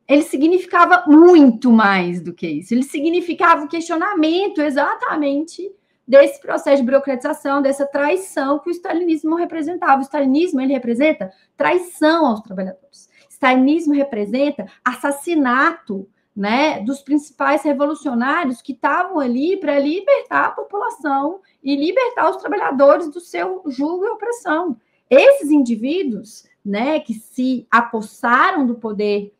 ele significava muito mais do que isso. Ele significava o questionamento exatamente desse processo de burocratização, dessa traição que o stalinismo representava. O stalinismo, ele representa traição aos trabalhadores. O stalinismo representa assassinato, né, dos principais revolucionários que estavam ali para libertar a população e libertar os trabalhadores do seu jugo e opressão. Esses indivíduos, né, que se apossaram do poder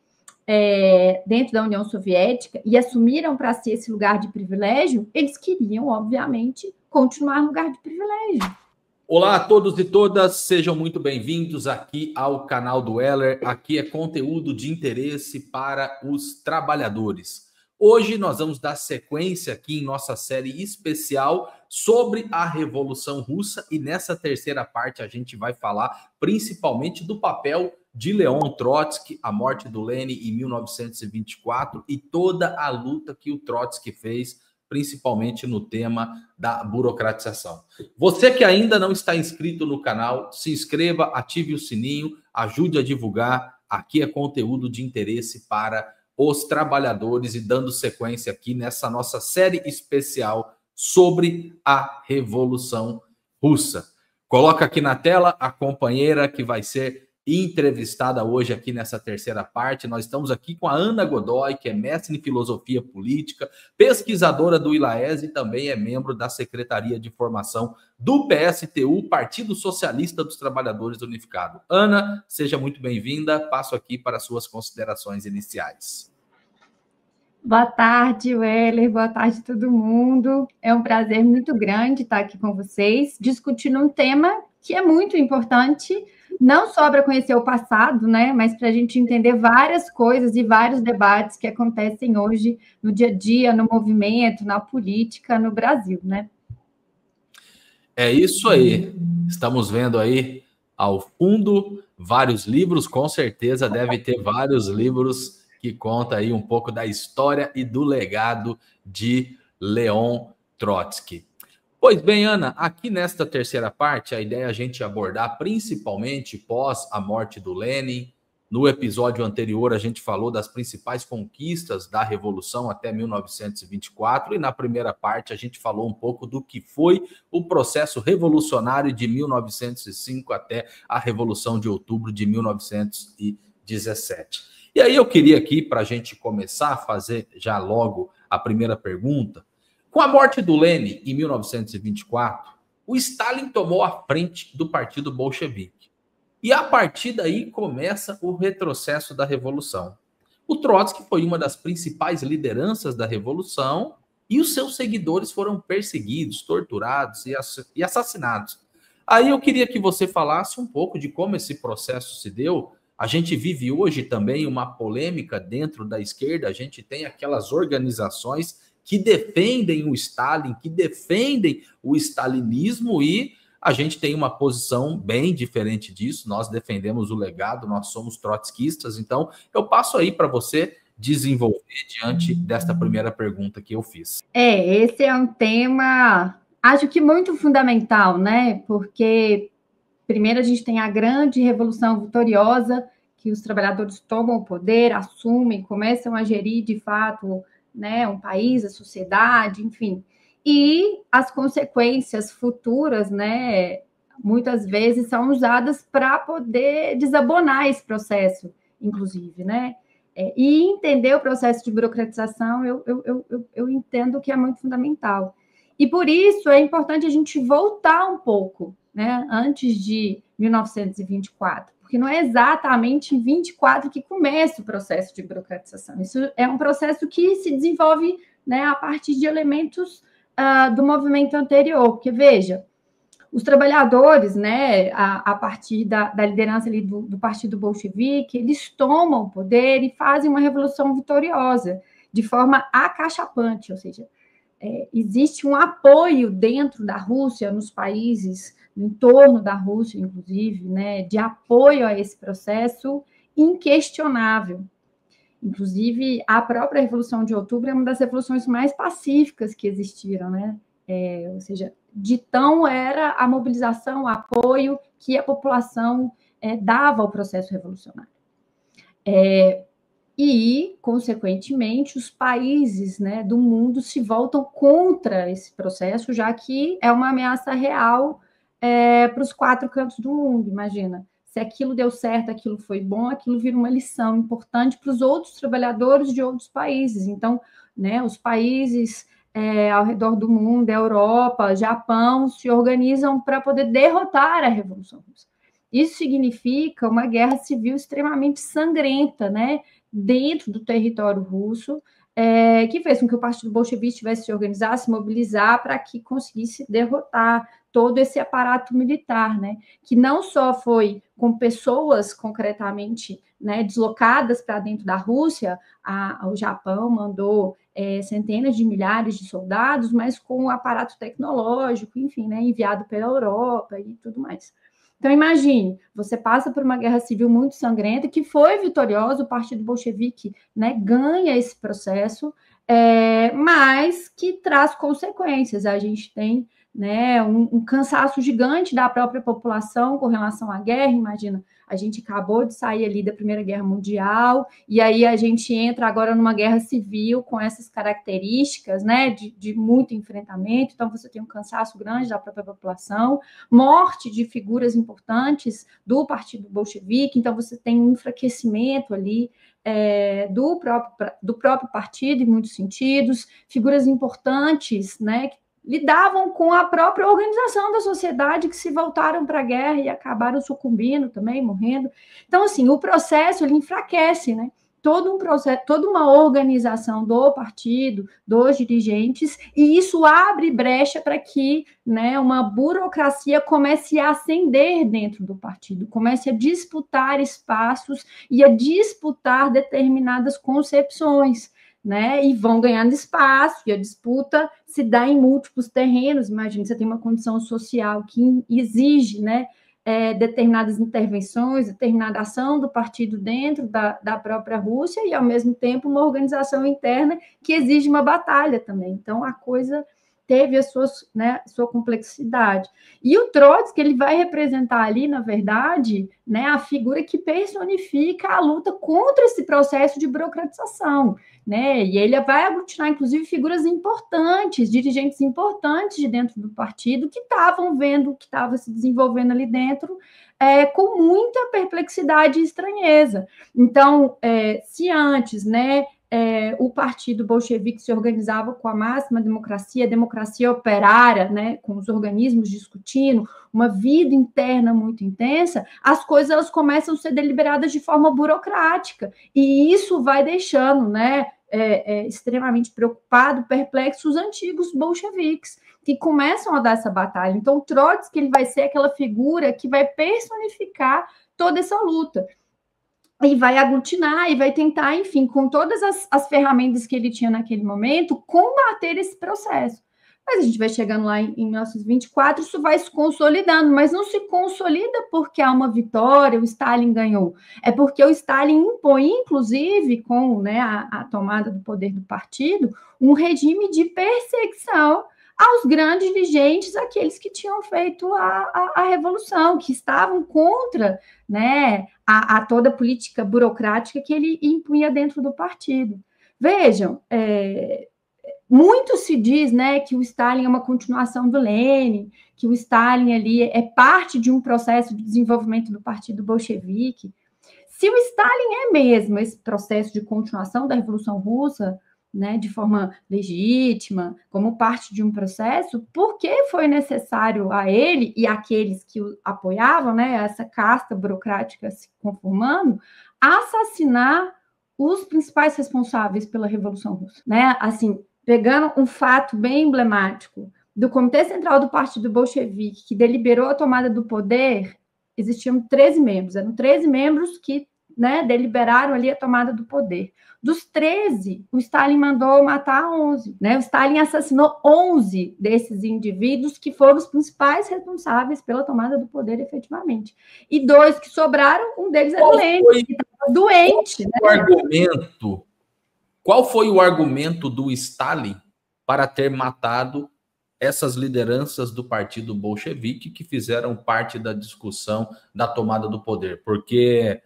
dentro da União Soviética e assumiram para si esse lugar de privilégio, eles queriam, obviamente, continuar no lugar de privilégio. Olá a todos e todas, sejam muito bem-vindos aqui ao canal do Weller. Aqui é conteúdo de interesse para os trabalhadores. Hoje nós vamos dar sequência aqui em nossa série especial sobre a Revolução Russa e nessa terceira parte a gente vai falar principalmente do papel de Leon Trotsky, a morte do Lenin em 1924 e toda a luta que o Trotsky fez, principalmente no tema da burocratização. Você que ainda não está inscrito no canal, se inscreva, ative o sininho, ajude a divulgar. Aqui é conteúdo de interesse para os trabalhadores e dando sequência aqui nessa nossa série especial sobre a Revolução Russa. Coloca aqui na tela a companheira que vai ser entrevistada hoje aqui nessa terceira parte. Nós estamos aqui com a Ana Godoy, que é mestre em filosofia política, pesquisadora do ILAES e também é membro da Secretaria de Formação do PSTU, Partido Socialista dos Trabalhadores Unificado. Ana, seja muito bem-vinda. Passo aqui para suas considerações iniciais. Boa tarde, Weller. Boa tarde, todo mundo. É um prazer muito grande estar aqui com vocês, discutindo um tema que é muito importante, não só para conhecer o passado, né, mas para a gente entender várias coisas e vários debates que acontecem hoje no dia a dia, no movimento, na política, no Brasil, né? É isso aí. Estamos vendo aí ao fundo vários livros, com certeza deve ter vários livros que conta aí um pouco da história e do legado de Leon Trotsky. Pois bem, Ana, aqui nesta terceira parte, a ideia é a gente abordar principalmente pós a morte do Lenin. No episódio anterior, a gente falou das principais conquistas da Revolução até 1924, e na primeira parte a gente falou um pouco do que foi o processo revolucionário de 1905 até a Revolução de Outubro de 1917. E aí eu queria aqui, para a gente começar a fazer já logo a primeira pergunta, com a morte do Lenin em 1924, o Stalin tomou a frente do Partido Bolchevique. E a partir daí começa o retrocesso da Revolução. O Trotsky foi uma das principais lideranças da Revolução e os seus seguidores foram perseguidos, torturados e assassinados. Aí eu queria que você falasse um pouco de como esse processo se deu. A gente vive hoje também uma polêmica dentro da esquerda, a gente tem aquelas organizações que defendem o Stalin, que defendem o stalinismo, e a gente tem uma posição bem diferente disso. Nós defendemos o legado, nós somos trotskistas. Então, eu passo aí para você desenvolver diante desta primeira pergunta que eu fiz. Esse é um tema, acho que muito fundamental, né? Porque primeiro a gente tem a grande revolução vitoriosa, que os trabalhadores tomam o poder, assumem, começam a gerir de fato, né, um país, a sociedade, enfim. E as consequências futuras, né, muitas vezes são usadas para poder desabonar esse processo, inclusive, né? E entender o processo de burocratização, eu entendo que é muito fundamental. E por isso é importante a gente voltar um pouco, né, antes de 1924, porque não é exatamente em 24 que começa o processo de burocratização. Isso é um processo que se desenvolve, né, a partir de elementos do movimento anterior. Porque, veja, os trabalhadores, né, a partir da liderança ali do Partido Bolchevique, eles tomam o poder e fazem uma revolução vitoriosa, de forma acachapante, ou seja, existe um apoio dentro da Rússia, nos países no entorno da Rússia, inclusive, né, de apoio a esse processo inquestionável. Inclusive, a própria Revolução de Outubro é uma das revoluções mais pacíficas que existiram, né? Ou seja, de tão era a mobilização, o apoio que a população dava ao processo revolucionário. e, consequentemente, os países, né, do mundo se voltam contra esse processo, já que é uma ameaça real para os 4 cantos do mundo, imagina. Se aquilo deu certo, aquilo foi bom, aquilo vira uma lição importante para os outros trabalhadores de outros países. Então, né, os países ao redor do mundo, a Europa, Japão, se organizam para poder derrotar a Revolução Russa. Isso significa uma guerra civil extremamente sangrenta, né, dentro do território russo, que fez com que o Partido Bolchevique tivesse que se organizar, se mobilizar para que conseguisse derrotar todo esse aparato militar, né, que não só foi com pessoas concretamente, né, deslocadas para dentro da Rússia, o Japão mandou centenas de milhares de soldados, mas com o aparato tecnológico, enfim, né, enviado pela Europa e tudo mais. Então, imagine, você passa por uma guerra civil muito sangrenta, que foi vitoriosa, o Partido Bolchevique, né, ganha esse processo, mas que traz consequências. A gente tem, né, um cansaço gigante da própria população com relação à guerra. Imagina, a gente acabou de sair ali da Primeira Guerra Mundial, e aí a gente entra agora numa guerra civil com essas características, né, de muito enfrentamento. Então, você tem um cansaço grande da própria população, morte de figuras importantes do Partido Bolchevique, então você tem um enfraquecimento ali do próprio partido, em muitos sentidos, figuras importantes, né, que lidavam com a própria organização da sociedade, que se voltaram para a guerra e acabaram sucumbindo também, morrendo. Então, assim, o processo, ele enfraquece, né? Todo um processo, toda uma organização do partido, dos dirigentes, e isso abre brecha para que, né, uma burocracia comece a ascender dentro do partido, comece a disputar espaços e a disputar determinadas concepções, né, e vão ganhando espaço, e a disputa se dá em múltiplos terrenos. Imagina, você tem uma condição social que exige, né, determinadas intervenções, determinada ação do partido dentro da própria Rússia, e, ao mesmo tempo, uma organização interna que exige uma batalha também. Então, a coisa teve sua complexidade. E o Trotsky, ele vai representar ali, na verdade, né, a figura que personifica a luta contra esse processo de burocratização, né? E ele vai aglutinar, inclusive, figuras importantes, dirigentes importantes de dentro do partido, que estavam vendo o que estava se desenvolvendo ali dentro com muita perplexidade e estranheza. Então, se antes, né, o partido bolchevique se organizava com a máxima democracia, a democracia operária, né, com os organismos discutindo, uma vida interna muito intensa, as coisas elas começam a ser deliberadas de forma burocrática, e isso vai deixando, né, extremamente preocupado, perplexo, os antigos bolcheviques, que começam a dar essa batalha. Então, Trotsky, ele vai ser aquela figura que vai personificar toda essa luta, e vai aglutinar, e vai tentar, enfim, com todas as ferramentas que ele tinha naquele momento, combater esse processo. Mas a gente vai chegando lá em 1924, isso vai se consolidando, mas não se consolida porque há uma vitória, o Stalin ganhou. É porque o Stalin impõe, inclusive, com, né, a tomada do poder do partido, um regime de perseguição aos grandes dirigentes, aqueles que tinham feito a revolução, que estavam contra, né, a toda a política burocrática que ele impunha dentro do partido. Vejam, muito se diz, né, que o Stalin é uma continuação do Lenin, que o Stalin ali é parte de um processo de desenvolvimento do Partido Bolchevique. Se o Stalin é mesmo esse processo de continuação da Revolução Russa, né, de forma legítima, como parte de um processo, por que foi necessário a ele e aqueles que o apoiavam, né, essa casta burocrática se conformando, assassinar os principais responsáveis pela Revolução Russa, né? Assim, pegando um fato bem emblemático do Comitê Central do Partido Bolchevique, que deliberou a tomada do poder, existiam 13 membros, eram 13 membros que, né, deliberaram ali a tomada do poder. Dos 13, o Stalin mandou matar 11, né? O Stalin assassinou 11 desses indivíduos que foram os principais responsáveis pela tomada do poder efetivamente. E 2 que sobraram, um deles era o Lenin, que estava doente. Qual foi o argumento do Stalin para ter matado essas lideranças do partido bolchevique que fizeram parte da discussão da tomada do poder? Porque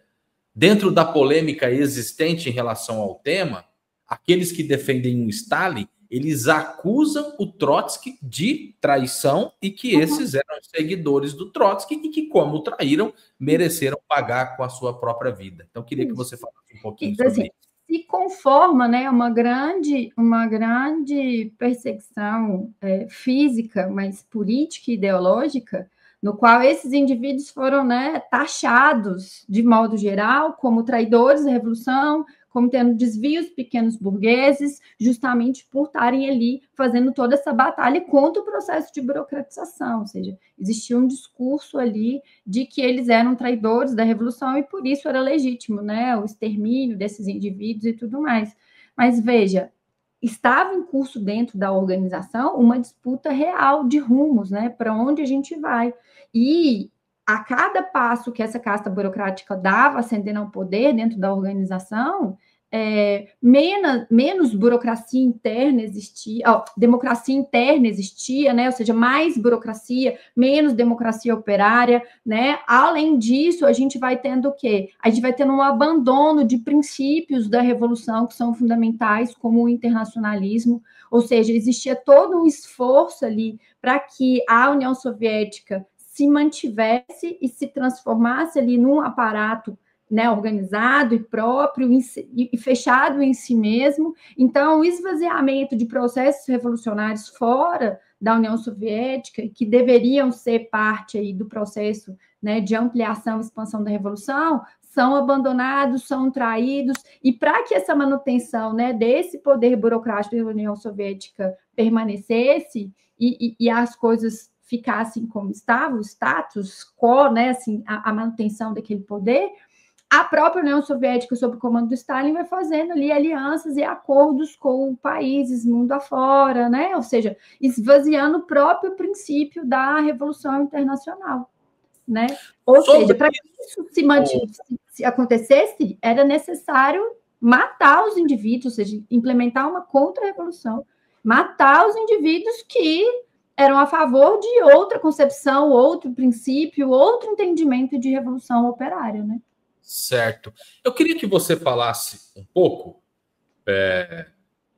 dentro da polêmica existente em relação ao tema, aqueles que defendem o Stalin, eles acusam o Trotsky de traição e que esses eram seguidores do Trotsky e que, como o traíram, mereceram pagar com a sua própria vida. Então, eu queria que você falasse um pouquinho sobre isso. Se conforma, né, uma grande perseguição física, mas política e ideológica, no qual esses indivíduos foram, né, taxados, de modo geral, como traidores da Revolução, como tendo desvios pequenos burgueses, justamente por estarem ali fazendo toda essa batalha contra o processo de burocratização, ou seja, existia um discurso ali de que eles eram traidores da Revolução e por isso era legítimo, né, o extermínio desses indivíduos e tudo mais. Mas veja, estava em curso dentro da organização uma disputa real de rumos, né, para onde a gente vai. E a cada passo que essa casta burocrática dava ascendendo ao poder dentro da organização, menos burocracia interna existia, democracia interna existia, né? Ou seja, mais burocracia, menos democracia operária, né? Além disso, a gente vai tendo o quê? A gente vai tendo um abandono de princípios da revolução que são fundamentais, como o internacionalismo, ou seja, existia todo um esforço ali para que a União Soviética se mantivesse e se transformasse ali num aparato, né, organizado e próprio e fechado em si mesmo. Então, o esvaziamento de processos revolucionários fora da União Soviética, que deveriam ser parte aí do processo, né, de ampliação e expansão da Revolução, são abandonados, são traídos, e para que essa manutenção, né, desse poder burocrático da União Soviética permanecesse e as coisas ficassem como estavam, o status quo, né, assim, a manutenção daquele poder, a própria União Soviética, sob o comando do Stalin, vai fazendo ali alianças e acordos com países mundo afora, né? Ou seja, esvaziando o próprio princípio da Revolução Internacional, né? Ou seja, para que isso se acontecesse, era necessário matar os indivíduos, ou seja, implementar uma contra-revolução, matar os indivíduos que eram a favor de outra concepção, outro princípio, outro entendimento de revolução operária, né? Certo. Eu queria que você falasse um pouco.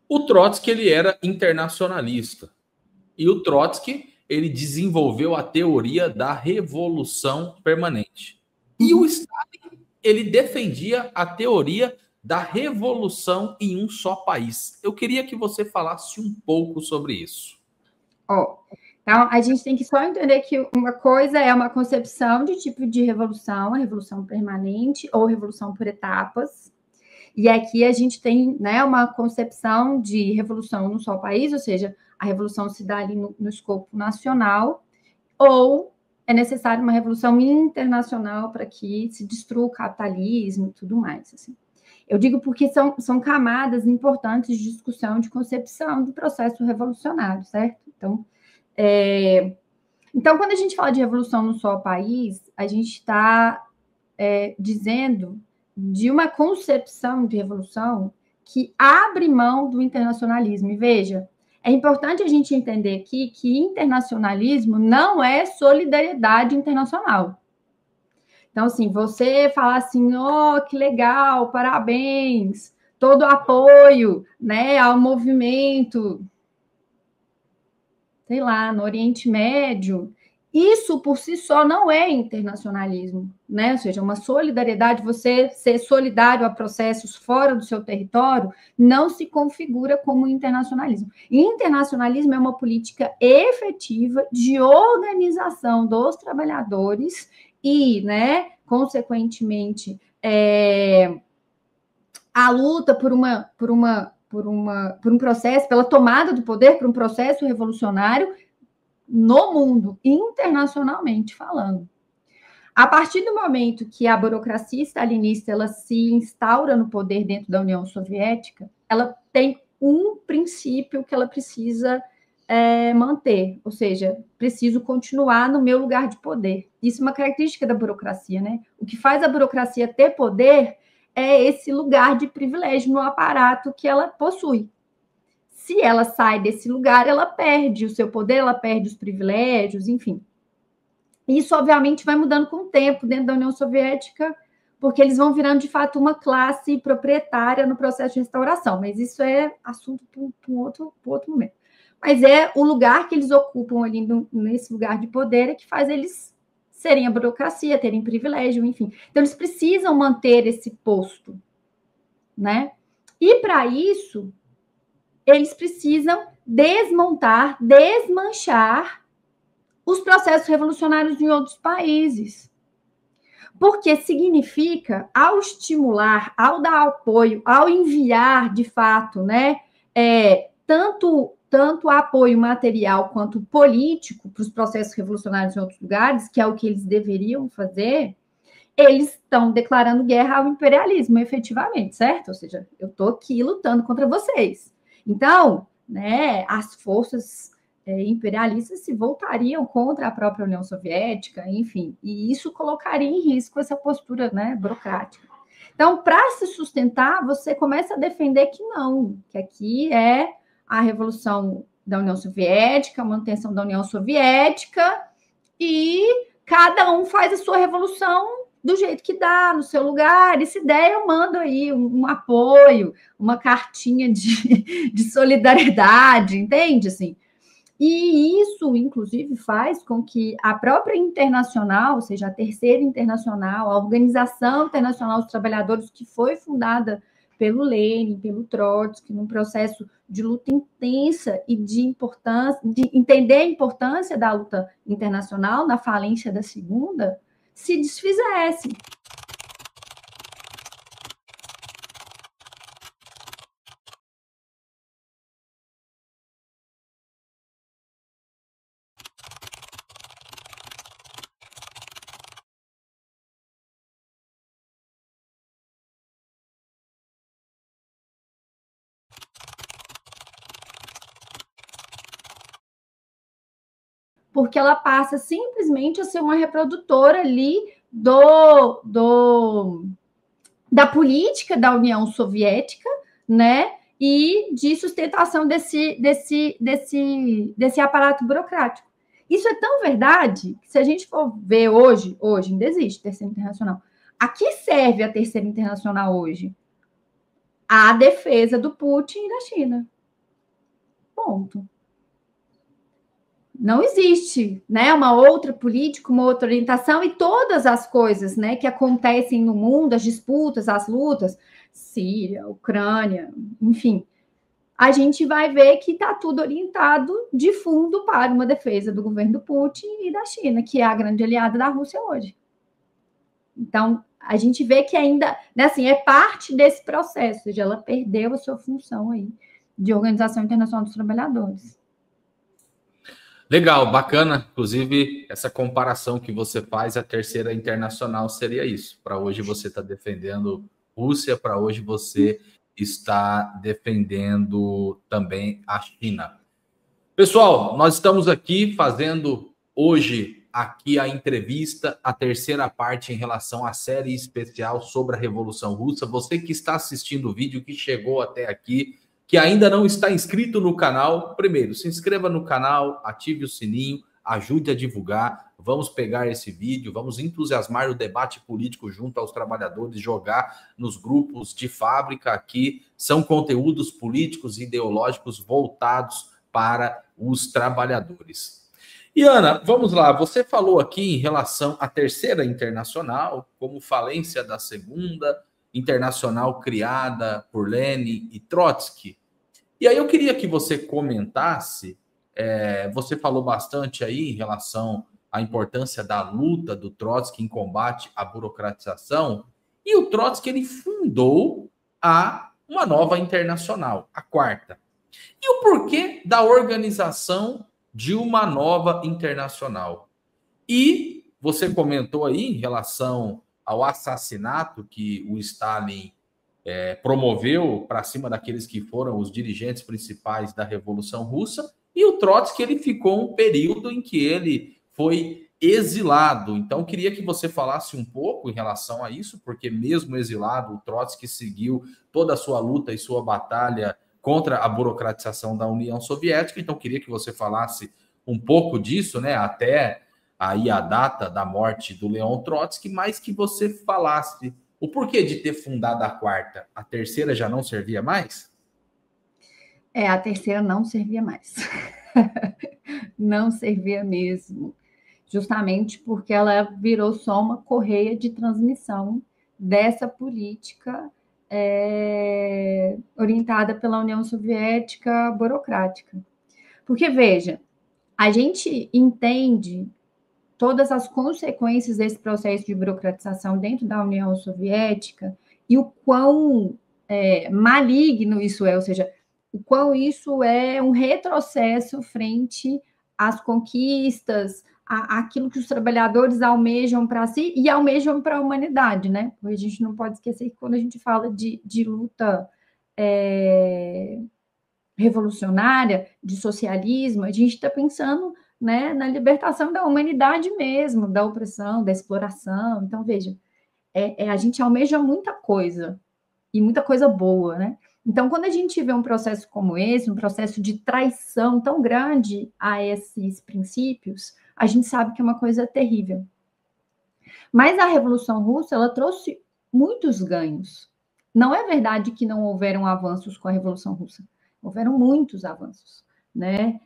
O Trotsky, ele era internacionalista. E o Trotsky, ele desenvolveu a teoria da revolução permanente. E o Stalin, ele defendia a teoria da revolução em um só país. Eu queria que você falasse um pouco sobre isso. Então, a gente tem que só entender que uma coisa é uma concepção de tipo de revolução, a revolução permanente ou revolução por etapas. E aqui a gente tem, né, uma concepção de revolução num só país, ou seja, a revolução se dá ali no escopo nacional, ou é necessário uma revolução internacional para que se destrua o capitalismo e tudo mais. Assim. Eu digo porque são camadas importantes de discussão, de concepção do processo revolucionário, certo? Então, quando a gente fala de revolução no só país, a gente está dizendo de uma concepção de revolução que abre mão do internacionalismo. E veja, é importante a gente entender aqui que internacionalismo não é solidariedade internacional. Então, assim, você falar assim, que legal, parabéns, todo apoio, né, ao movimento, sei lá, no Oriente Médio, isso por si só não é internacionalismo, né? Ou seja, uma solidariedade, você ser solidário a processos fora do seu território, não se configura como internacionalismo. Internacionalismo é uma política efetiva de organização dos trabalhadores e, né, consequentemente, a luta por um processo, pela tomada do poder, por um processo revolucionário no mundo, internacionalmente falando. A partir do momento que a burocracia stalinista ela se instaura no poder dentro da União Soviética, ela tem um princípio que ela precisa manter, ou seja, preciso continuar no meu lugar de poder. Isso é uma característica da burocracia, né? O que faz a burocracia ter poder é esse lugar de privilégio no aparato que ela possui. Se ela sai desse lugar, ela perde o seu poder, ela perde os privilégios, enfim. Isso, obviamente, vai mudando com o tempo dentro da União Soviética, porque eles vão virando, de fato, uma classe proprietária no processo de restauração. Mas isso é assunto para um outro momento. Mas é o lugar que eles ocupam ali nesse lugar de poder é que faz eles serem a burocracia, terem privilégio, enfim. Então, eles precisam manter esse posto, né? E, para isso, eles precisam desmontar, desmanchar os processos revolucionários em outros países. Porque significa, ao estimular, ao dar apoio, ao enviar, de fato, né, tanto apoio material quanto político para os processos revolucionários em outros lugares, que é o que eles deveriam fazer, eles estão declarando guerra ao imperialismo, efetivamente, certo? Ou seja, eu estou aqui lutando contra vocês. Então, né, as forças imperialistas se voltariam contra a própria União Soviética, enfim, e isso colocaria em risco essa postura, né, burocrática. Então, para se sustentar, você começa a defender que não, que aqui é a revolução da União Soviética, a manutenção da União Soviética, e cada um faz a sua revolução do jeito que dá, no seu lugar, e se der, eu mando aí um apoio, uma cartinha de solidariedade, entende? Assim, e isso, inclusive, faz com que a própria internacional, ou seja, a Terceira Internacional, a Organização Internacional dos Trabalhadores, que foi fundada pelo Lenin, pelo Trotsky, num processo de luta intensa e de importância, de entender a importância da luta internacional na falência da Segunda, se desfizesse. Porque ela passa simplesmente a ser uma reprodutora ali da política da União Soviética, né? E de sustentação desse aparato burocrático. Isso é tão verdade que, se a gente for ver hoje ainda existe Terceira Internacional. A que serve a Terceira Internacional hoje? A defesa do Putin e da China. Ponto. Não existe, né, uma outra política, uma outra orientação, e todas as coisas, né, que acontecem no mundo, as disputas, as lutas, Síria, Ucrânia, enfim, a gente vai ver que está tudo orientado de fundo para uma defesa do governo do Putin e da China, que é a grande aliada da Rússia hoje. Então, a gente vê que ainda, né, assim, é parte desse processo, ou seja, ela perdeu a sua função aí de Organização Internacional dos Trabalhadores. Legal, bacana. Inclusive, essa comparação que você faz, a Terceira Internacional seria isso. Para hoje você está defendendo Rússia, para hoje você está defendendo também a China. Pessoal, nós estamos aqui fazendo hoje aqui a entrevista, a terceira parte em relação à série especial sobre a Revolução Russa. Você que está assistindo o vídeo, que chegou até aqui, que ainda não está inscrito no canal, primeiro, se inscreva no canal, ative o sininho, ajude a divulgar. Vamos pegar esse vídeo, vamos entusiasmar o debate político junto aos trabalhadores, jogar nos grupos de fábrica aqui. São conteúdos políticos e ideológicos voltados para os trabalhadores. E Ana, vamos lá, você falou aqui em relação à Terceira Internacional, como falência da Segunda Internacional criada por Lenin e Trotsky. E aí eu queria que você comentasse, você falou bastante aí em relação à importância da luta do Trotsky em combate à burocratização, e o Trotsky ele fundou uma nova internacional, a quarta. E o porquê da organização de uma nova internacional? E você comentou aí em relação ao assassinato que o Stalin promoveu para cima daqueles que foram os dirigentes principais da Revolução Russa, e o Trotsky ele ficou um período em que ele foi exilado. Então, queria que você falasse um pouco em relação a isso, porque mesmo exilado, o Trotsky seguiu toda a sua luta e sua batalha contra a burocratização da União Soviética. Então, queria que você falasse um pouco disso, né, até aí a data da morte do Leon Trotsky, mas que você falasse O porquê de ter fundado a quarta? A terceira já não servia mais? A terceira não servia mais. Não servia mesmo. Justamente porque ela virou só uma correia de transmissão dessa política orientada pela União Soviética burocrática. Porque, veja, a gente entende todas as consequências desse processo de burocratização dentro da União Soviética e o quão maligno isso é, ou seja, o quão isso é um retrocesso frente às conquistas, aquilo que os trabalhadores almejam para si e almejam para a humanidade, né? Porque a gente não pode esquecer que quando a gente fala de luta revolucionária, de socialismo, a gente está pensando, né, na libertação da humanidade mesmo, da opressão, da exploração. Então, veja, a gente almeja muita coisa, e muita coisa boa, né? Então, quando a gente vê um processo como esse, um processo de traição tão grande a esses princípios, a gente sabe que é uma coisa terrível. Mas a Revolução Russa, ela trouxe muitos ganhos. Não é verdade que não houveram avanços com a Revolução Russa. Houveram muitos avanços, né?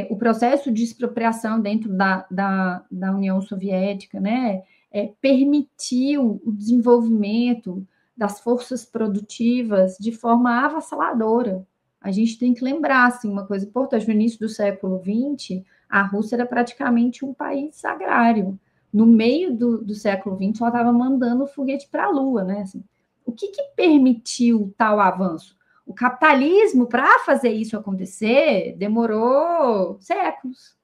O processo de expropriação dentro da União Soviética, né? Permitiu o desenvolvimento das forças produtivas de forma avassaladora. A gente tem que lembrar, assim, uma coisa importante, no início do século XX, a Rússia era praticamente um país agrário. No meio do século XX, ela estava mandando foguete para a Lua, né? Assim, o que permitiu tal avanço? O capitalismo, para fazer isso acontecer, demorou séculos,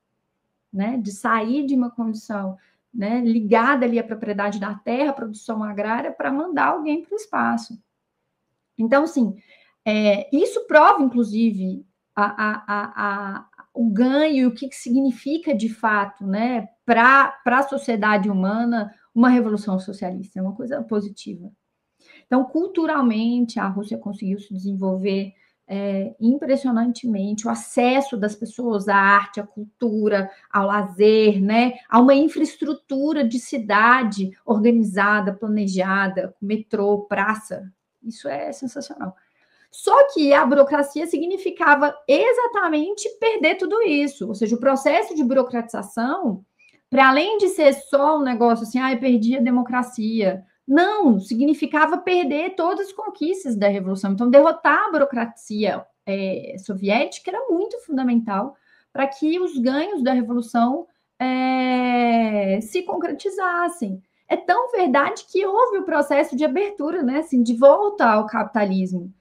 né? De sair de uma condição, né, ligada ali à propriedade da terra, à produção agrária, para mandar alguém para o espaço. Então, assim, isso prova, inclusive, o ganho e o que significa, de fato, né, para a sociedade humana, uma revolução socialista. É uma coisa positiva. Então, culturalmente, a Rússia conseguiu se desenvolver impressionantemente, o acesso das pessoas à arte, à cultura, ao lazer, né? A uma infraestrutura de cidade organizada, planejada, metrô, praça. Isso é sensacional. Só que a burocracia significava exatamente perder tudo isso. Ou seja, o processo de burocratização, para além de ser só um negócio assim, eu perdi a democracia, não, significava perder todas as conquistas da Revolução. Então, derrotar a burocracia soviética era muito fundamental para que os ganhos da Revolução se concretizassem. É tão verdade que houve o processo de abertura, né, assim, de volta ao capitalismo.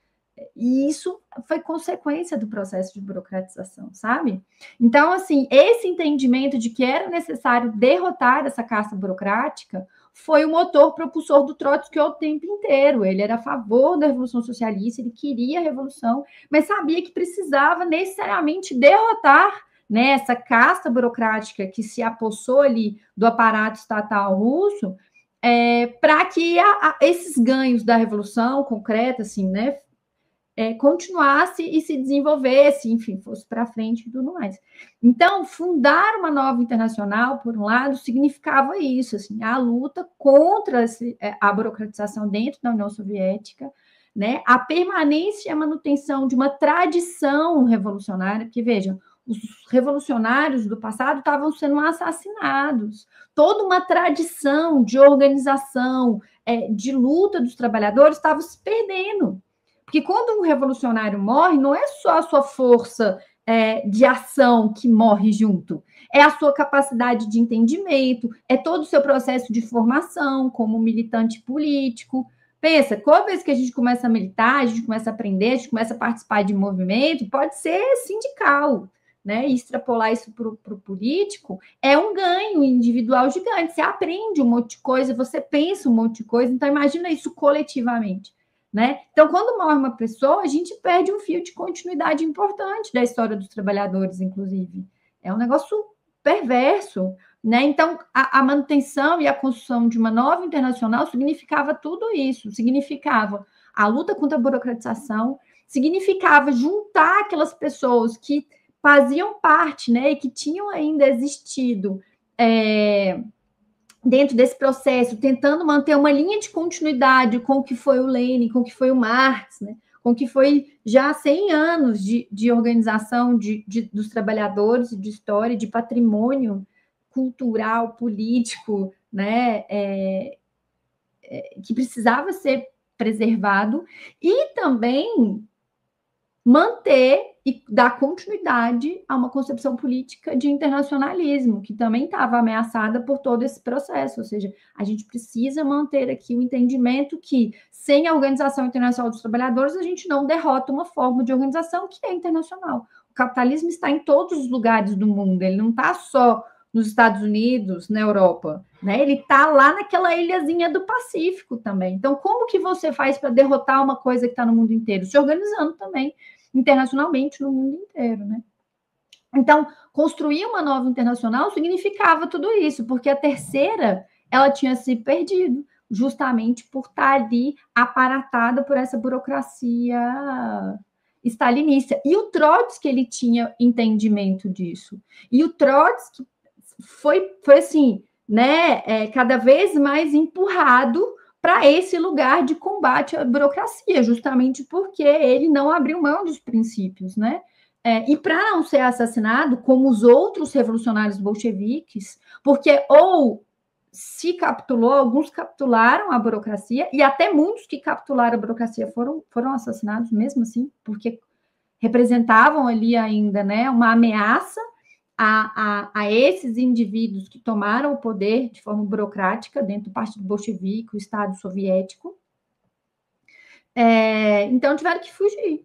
E isso foi consequência do processo de burocratização, sabe? Então, assim, esse entendimento de que era necessário derrotar essa casta burocrática foi o motor propulsor do Trotsky o tempo inteiro. Ele era a favor da Revolução Socialista, ele queria a Revolução, mas sabia que precisava necessariamente derrotar, né, essa casta burocrática que se apossou ali do aparato estatal russo, para que esses ganhos da Revolução concreta, assim, né, continuasse e se desenvolvesse, enfim, fosse para frente e tudo mais. Então, fundar uma nova internacional, por um lado, significava isso, assim, a luta contra a burocratização dentro da União Soviética, né, a permanência e a manutenção de uma tradição revolucionária, porque, vejam, os revolucionários do passado estavam sendo assassinados, toda uma tradição de organização, de luta dos trabalhadores estava se perdendo. Porque quando um revolucionário morre, não é só a sua força de ação que morre junto, é a sua capacidade de entendimento, é todo o seu processo de formação como militante político. Pensa, toda vez que a gente começa a militar, a gente começa a aprender, a gente começa a participar de movimento, pode ser sindical, né? E extrapolar isso para o político é um ganho individual gigante. Você aprende um monte de coisa, você pensa um monte de coisa, então imagina isso coletivamente. Né? Então, quando morre uma pessoa, a gente perde um fio de continuidade importante da história dos trabalhadores, inclusive. É um negócio perverso, né? Então, a manutenção e a construção de uma nova internacional significava tudo isso, significava a luta contra a burocratização, significava juntar aquelas pessoas que faziam parte, né, e que tinham ainda existido dentro desse processo, tentando manter uma linha de continuidade com o que foi o Lenin, com o que foi o Marx, né? Com o que foi já 100 anos de organização dos trabalhadores, de história, de patrimônio cultural, político, né? Que precisava ser preservado, e também manter e dar continuidade a uma concepção política de internacionalismo, que também estava ameaçada por todo esse processo. Ou seja, a gente precisa manter aqui o entendimento que, sem a Organização Internacional dos Trabalhadores, a gente não derrota uma forma de organização que é internacional. O capitalismo está em todos os lugares do mundo, ele não está só nos Estados Unidos, na Europa, né? Ele está lá naquela ilhazinha do Pacífico também. Então, como que você faz para derrotar uma coisa que está no mundo inteiro? Se organizando também internacionalmente no mundo inteiro, né? Então, construir uma nova internacional significava tudo isso, porque a terceira, ela tinha se perdido, justamente por estar ali aparatada por essa burocracia stalinista. E o Trotsky, ele tinha entendimento disso. E o Trotsky foi assim, né, cada vez mais empurrado para esse lugar de combate à burocracia, justamente porque ele não abriu mão dos princípios, né? E para não ser assassinado, como os outros revolucionários bolcheviques, porque ou se capitulou, alguns capitularam a burocracia, e até muitos que capitularam a burocracia foram assassinados mesmo assim, porque representavam ali ainda, né, uma ameaça a esses indivíduos que tomaram o poder de forma burocrática dentro do Partido Bolchevique, o Estado Soviético. Então, tiveram que fugir.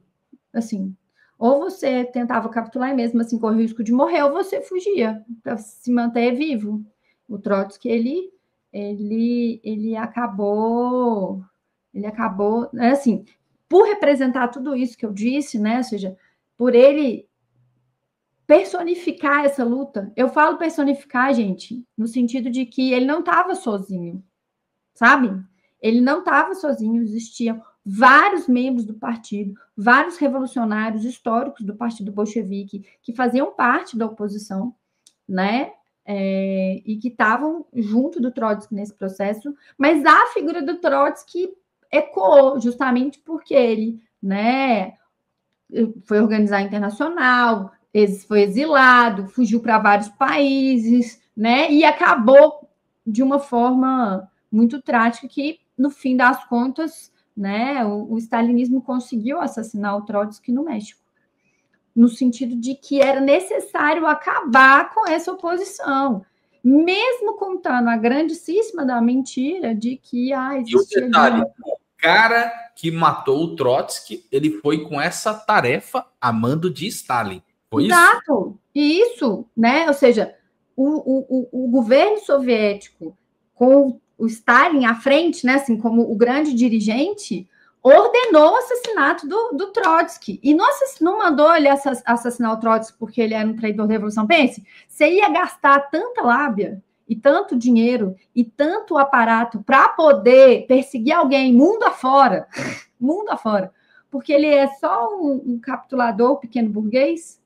Assim, ou você tentava capitular e mesmo assim corria o risco de morrer, ou você fugia para se manter vivo. O Trotsky, ele acabou, assim, por representar tudo isso que eu disse, né? Ou seja, por ele personificar essa luta. Eu falo personificar, gente, no sentido de que ele não estava sozinho, sabe? Ele não estava sozinho, existiam vários membros do partido, vários revolucionários históricos do Partido Bolchevique que faziam parte da oposição, né? E que estavam junto do Trotsky nesse processo, mas a figura do Trotsky ecoou justamente porque ele, né, foi organizar a internacional, foi exilado, fugiu para vários países, né? E acabou de uma forma muito trágica que, no fim das contas, né, o stalinismo conseguiu assassinar o Trotsky no México, no sentido de que era necessário acabar com essa oposição, mesmo contando a grandíssima da mentira de que existia... E o detalhe, o cara que matou o Trotsky, ele foi com essa tarefa a mando de Stalin. Foi exato, isso, né? Ou seja, o governo soviético, com o Stalin à frente, né, assim, como o grande dirigente, ordenou o assassinato do Trotsky. E não mandou ele assassinar o Trotsky porque ele era um traidor da Revolução. Pense, você ia gastar tanta lábia e tanto dinheiro e tanto aparato para poder perseguir alguém mundo afora, porque ele é só um capitulador pequeno burguês.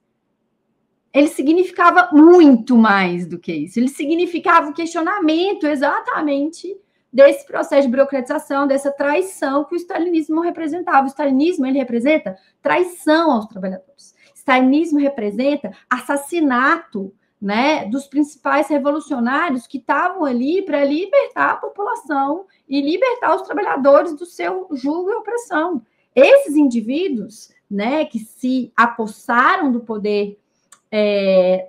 Ele significava muito mais do que isso. Ele significava o questionamento exatamente desse processo de burocratização, dessa traição que o stalinismo representava. O stalinismo, ele representa traição aos trabalhadores. O stalinismo representa assassinato, né, dos principais revolucionários que estavam ali para libertar a população e libertar os trabalhadores do seu jugo e opressão. Esses indivíduos, né, que se apossaram do poder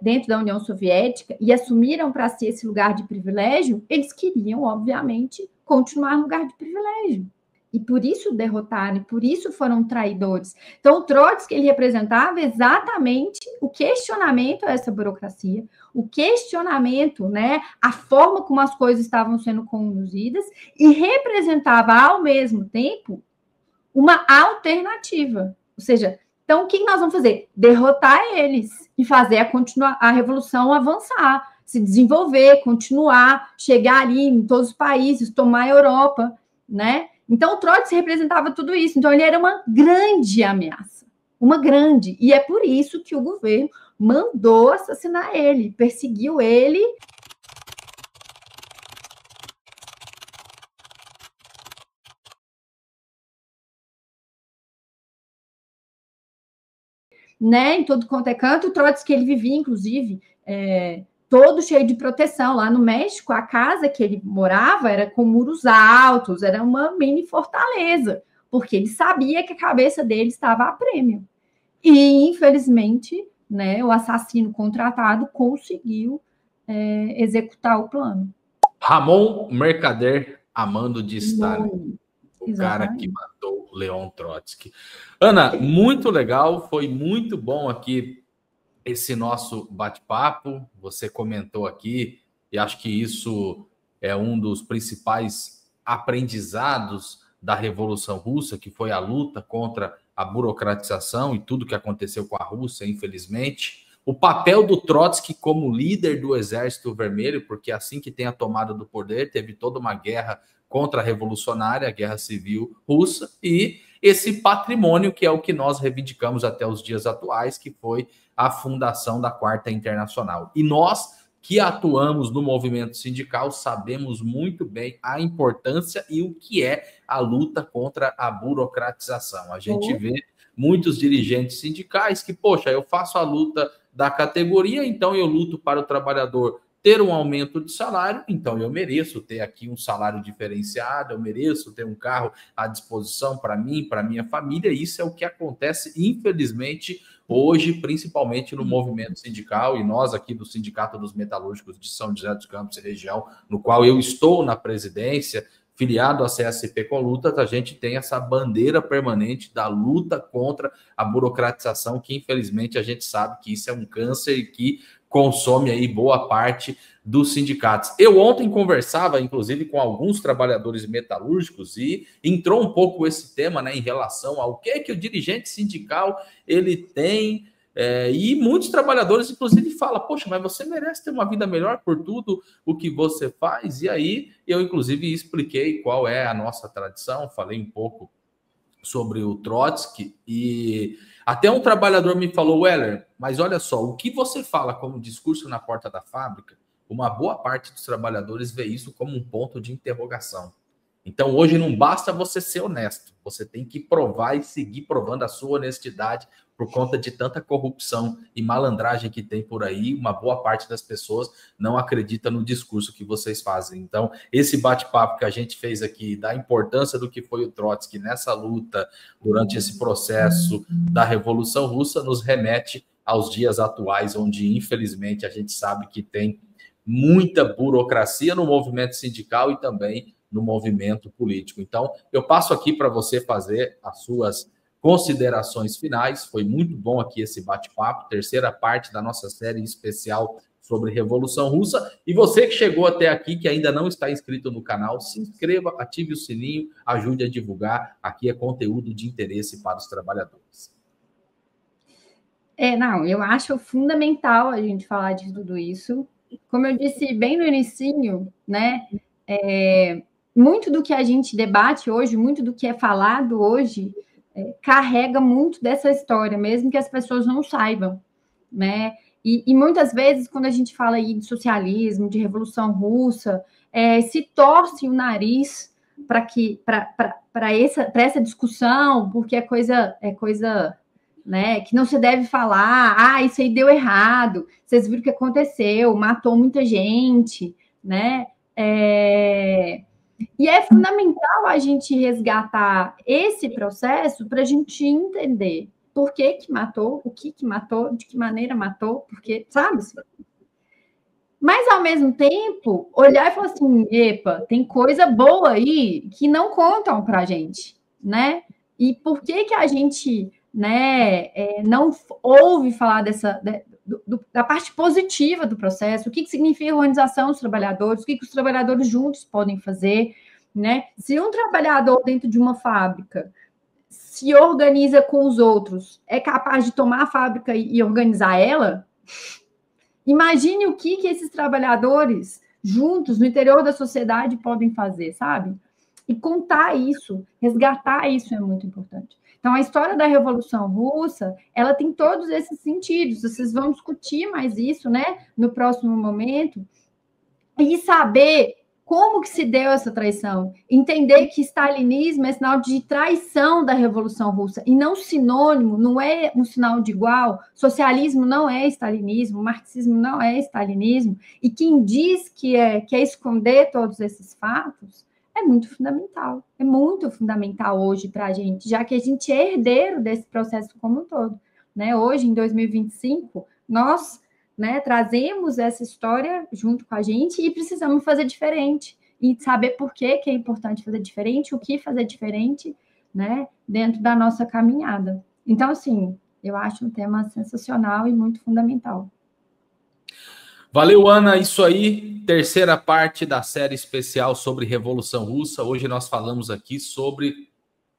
dentro da União Soviética e assumiram para si esse lugar de privilégio, eles queriam, obviamente, continuar no lugar de privilégio. E por isso derrotaram, e por isso foram traidores. Então, o Trotsky, ele representava exatamente o questionamento a essa burocracia, o questionamento, né, a forma como as coisas estavam sendo conduzidas, e representava, ao mesmo tempo, uma alternativa. Ou seja, então, o que nós vamos fazer? Derrotar eles e fazer a revolução avançar, se desenvolver, continuar, chegar ali em todos os países, tomar a Europa, né? Então, o Trotsky representava tudo isso. Então, ele era uma grande ameaça, uma grande. E é por isso que o governo mandou assassinar ele, perseguiu ele. né, em todo quanto é canto. O Trotsky, ele vivia, inclusive, todo cheio de proteção. Lá no México, a casa que ele morava era com muros altos, era uma mini fortaleza, porque ele sabia que a cabeça dele estava a prêmio. E, infelizmente, né, o assassino contratado conseguiu executar o plano. Ramon Mercader Amando de Stalin. O Exatamente. Cara que matou Leon Trotsky. Ana, muito legal, foi muito bom aqui esse nosso bate-papo. Você comentou aqui, e acho que isso é um dos principais aprendizados da Revolução Russa, que foi a luta contra a burocratização e tudo que aconteceu com a Rússia, infelizmente. O papel do Trotsky como líder do Exército Vermelho, porque assim que tem a tomada do poder, teve toda uma guerra contra-revolucionária, a Guerra Civil Russa, e esse patrimônio que é o que nós reivindicamos até os dias atuais, que foi a fundação da Quarta Internacional. E nós que atuamos no movimento sindical sabemos muito bem a importância e o que é a luta contra a burocratização. A gente vê muitos dirigentes sindicais que, poxa, eu faço a luta da categoria, então eu luto para o trabalhador ter um aumento de salário, então eu mereço ter aqui um salário diferenciado, eu mereço ter um carro à disposição para mim, para minha família. Isso é o que acontece, infelizmente, hoje, principalmente no movimento sindical, e nós aqui do Sindicato dos Metalúrgicos de São José dos Campos e região, no qual eu estou na presidência, filiado à CSP com Lutas, a gente tem essa bandeira permanente da luta contra a burocratização, que infelizmente a gente sabe que isso é um câncer e que consome aí boa parte dos sindicatos. Eu ontem conversava, inclusive, com alguns trabalhadores metalúrgicos e entrou um pouco esse tema, né, em relação ao que o dirigente sindical ele tem. E muitos trabalhadores, inclusive, falam, poxa, mas você merece ter uma vida melhor por tudo o que você faz. E aí eu, inclusive, expliquei qual é a nossa tradição, falei um pouco sobre o Trotsky, e até um trabalhador me falou, Weller, mas olha só, o que você fala como discurso na porta da fábrica, uma boa parte dos trabalhadores vê isso como um ponto de interrogação. Então, hoje não basta você ser honesto, você tem que provar e seguir provando a sua honestidade por conta de tanta corrupção e malandragem que tem por aí. Uma boa parte das pessoas não acredita no discurso que vocês fazem. Então, esse bate-papo que a gente fez aqui, da importância do que foi o Trotsky nessa luta, durante esse processo da Revolução Russa, nos remete aos dias atuais, onde, infelizmente, a gente sabe que tem muita burocracia no movimento sindical e também no movimento político. Então, eu passo aqui para você fazer as suas considerações finais. Foi muito bom aqui esse bate-papo, terceira parte da nossa série especial sobre Revolução Russa. E você que chegou até aqui, que ainda não está inscrito no canal, se inscreva, ative o sininho, ajude a divulgar. Aqui é conteúdo de interesse para os trabalhadores. Não, eu acho fundamental a gente falar de tudo isso. Como eu disse bem no inicinho, né? Muito do que a gente debate hoje, muito do que é falado hoje, carrega muito dessa história, mesmo que as pessoas não saibam, né? E muitas vezes, quando a gente fala aí de socialismo, de Revolução Russa, se torce o nariz para essa discussão, porque é coisa, né, que não se deve falar. Isso aí deu errado, vocês viram o que aconteceu, matou muita gente, né? E é fundamental a gente resgatar esse processo para a gente entender por que matou, o que matou, de que maneira matou, porque, sabe? Mas, ao mesmo tempo, olhar e falar assim, epa, tem coisa boa aí que não contam para a gente, né? E por que a gente, né, não ouve falar da parte positiva do processo, o que significa a organização dos trabalhadores, o que os trabalhadores juntos podem fazer, né? Se um trabalhador dentro de uma fábrica se organiza com os outros, é capaz de tomar a fábrica e organizar ela, imagine o que esses trabalhadores juntos no interior da sociedade podem fazer, sabe? E contar isso, resgatar isso é muito importante. Então, a história da Revolução Russa, ela tem todos esses sentidos. Vocês vão discutir mais isso, né, no próximo momento. E saber Como que se deu essa traição? Entender que stalinismo é sinal de traição da Revolução Russa e não sinônimo, não é um sinal de igual. Socialismo não é stalinismo, marxismo não é stalinismo. E quem diz que quer esconder todos esses fatos é muito fundamental hoje para a gente, já que a gente é herdeiro desse processo como um todo. Né? Hoje, em 2025, nós trazemos essa história junto com a gente e precisamos fazer diferente e saber por que é importante fazer diferente, o que fazer diferente, né, dentro da nossa caminhada. Então, assim, eu acho um tema sensacional e muito fundamental. Valeu, Ana. Isso aí, terceira parte da série especial sobre Revolução Russa. Hoje nós falamos aqui sobre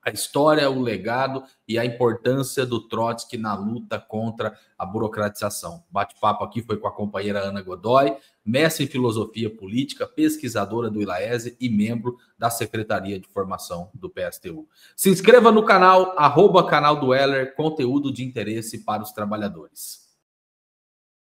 a história, o legado e a importância do Trotsky na luta contra a burocratização. O bate-papo aqui foi com a companheira Ana Godoy, mestre em filosofia política, pesquisadora do ILAESE e membro da Secretaria de Formação do PSTU. Se inscreva no canal, @canal do Weller, conteúdo de interesse para os trabalhadores.